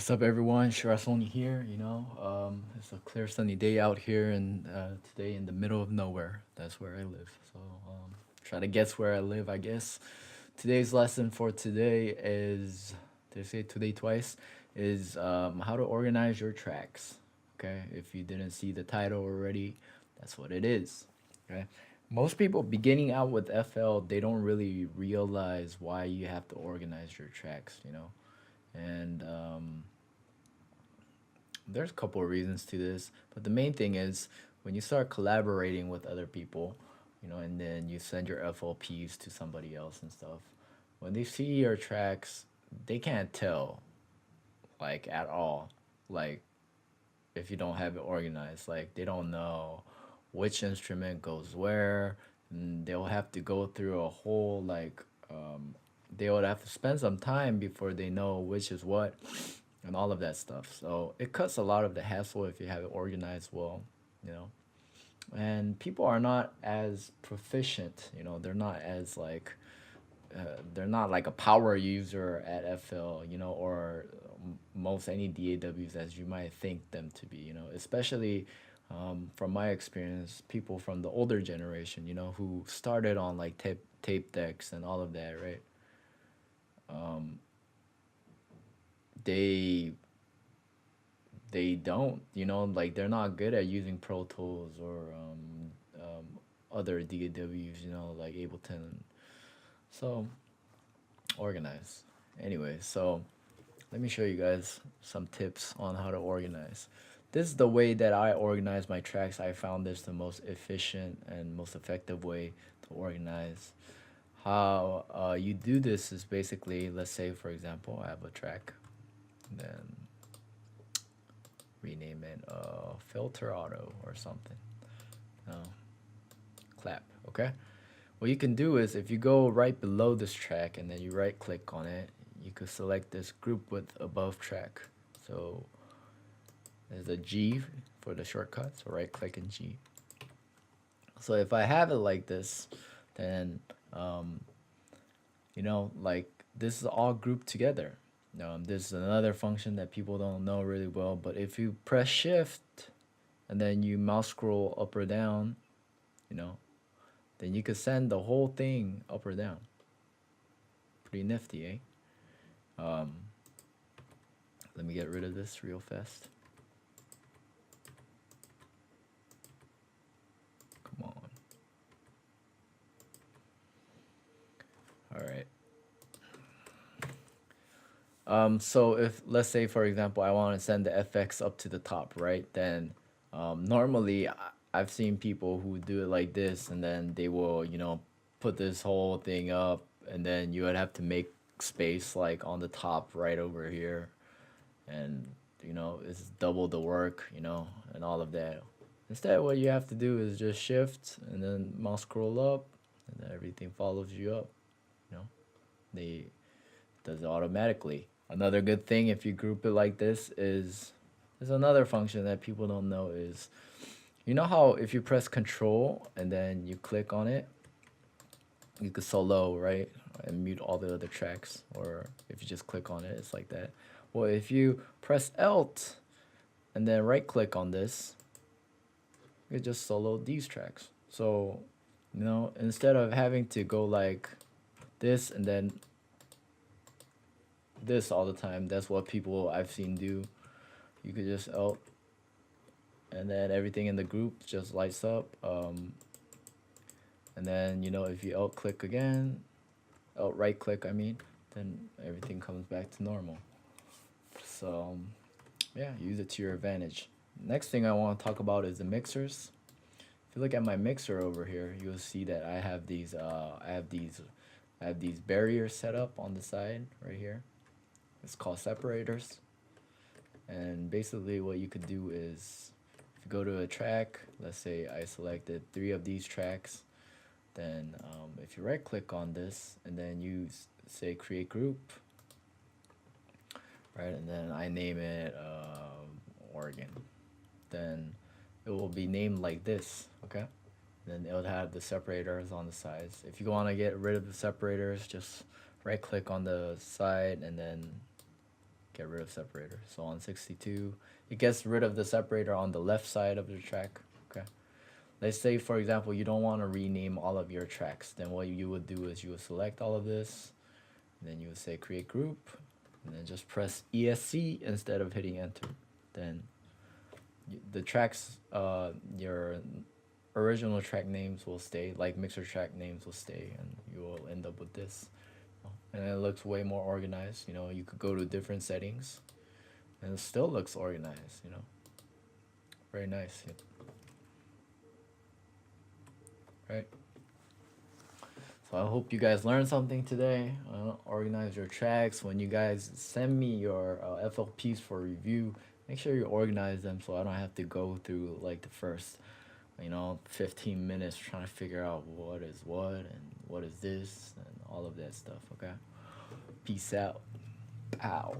What's up, everyone? Sure, Sony here. It's a clear sunny day out here, and today in the middle of nowhere. That's where I live. So try to guess where I live, I guess. Today's lesson for today is, did I say today twice? Is how to organize your tracks. Okay, if you didn't see the title already, that's what it is. Okay, most people beginning out with FL, they don't really realize why you have to organize your tracks. And there's a couple of reasons to this, but the main thing is when you start collaborating with other people, and then you send your FLPs to somebody else and stuff. When they see your tracks, they can't tell, like, at all, like, if you don't have it organized. Like, they don't know which instrument goes where, and they'll have to go through a whole, like, they would have to spend some time before they know which is what and all of that stuff. So it cuts a lot of the hassle if you have it organized well, you know. And people are not as proficient, they're not as like they're not like a power user at FL, or most any DAWs as you might think them to be, especially from my experience, people from the older generation, who started on like tape decks and all of that, right? Um, they they don't, like they're not good at using Pro Tools or other DAWs, like Ableton. So organize. Anyway, so let me show you guys some tips on how to organize. This is the way that I organize my tracks. I found this the most efficient and most effective way to organize. How you do this is basically, let's say, for example, I have a track, then rename it filter auto or something. No, clap, okay? What you can do is if you go right below this track and then you right click on it, you could select this group with above track. So there's a G for the shortcut, so right click and G. So if I have it like this, then like this is all grouped together. This is another function that people don't know really well, but if you press shift and then you mouse scroll up or down, you know, then you could send the whole thing up or down. Pretty nifty, eh? Let me get rid of this real fast. Come on. All right. So if, let's say, for example, I want to send the FX up to the top, right? Then normally I've seen people who do it like this, and then they will, put this whole thing up, and then you would have to make space like on the top right over here, and it's double the work, and all of that. Instead, what you have to do is just shift and then mouse scroll up, and then everything follows you up. You know, they does it automatically. Another good thing if you group it like this is there's another function that people don't know is, how if you press control and then you click on it, you could solo, right? And mute all the other tracks, or if you just click on it, it's like that. Well, if you press Alt and then right click on this, you just solo these tracks. So, instead of having to go like this and then this all the time, that's what people I've seen do. You could just Alt and then everything in the group just lights up. And then, if you Alt click again, Alt right click, I mean, then everything comes back to normal. So, yeah, use it to your advantage. Next thing I want to talk about is the mixers. If you look at my mixer over here, you'll see that I have these barriers set up on the side right here. It's called separators. And basically what you could do is if you go to a track, let's say I selected 3 of these tracks, then if you right click on this and then you say create group, right, and then I name it Oregon, then it will be named like this, okay? Then it'll have the separators on the sides. If you want to get rid of the separators, just right click on the side and then get rid of separator. So on 62, it gets rid of the separator on the left side of the track. Okay. Let's say, for example, you don't want to rename all of your tracks. Then what you would do is you would select all of this, and then you would say create group, and then just press ESC instead of hitting enter. Then the tracks, your original track names will stay, like mixer track names will stay, and you will end up with this. And it looks way more organized. You know, you could go to different settings, and it still looks organized. You know, very nice. Yeah. Right. So I hope you guys learned something today. Organize your tracks. When you guys send me your FLPs for review, make sure you organize them so I don't have to go through like the first, 15 minutes trying to figure out what is what and what is this and all of that stuff. Okay. Peace out. Pow.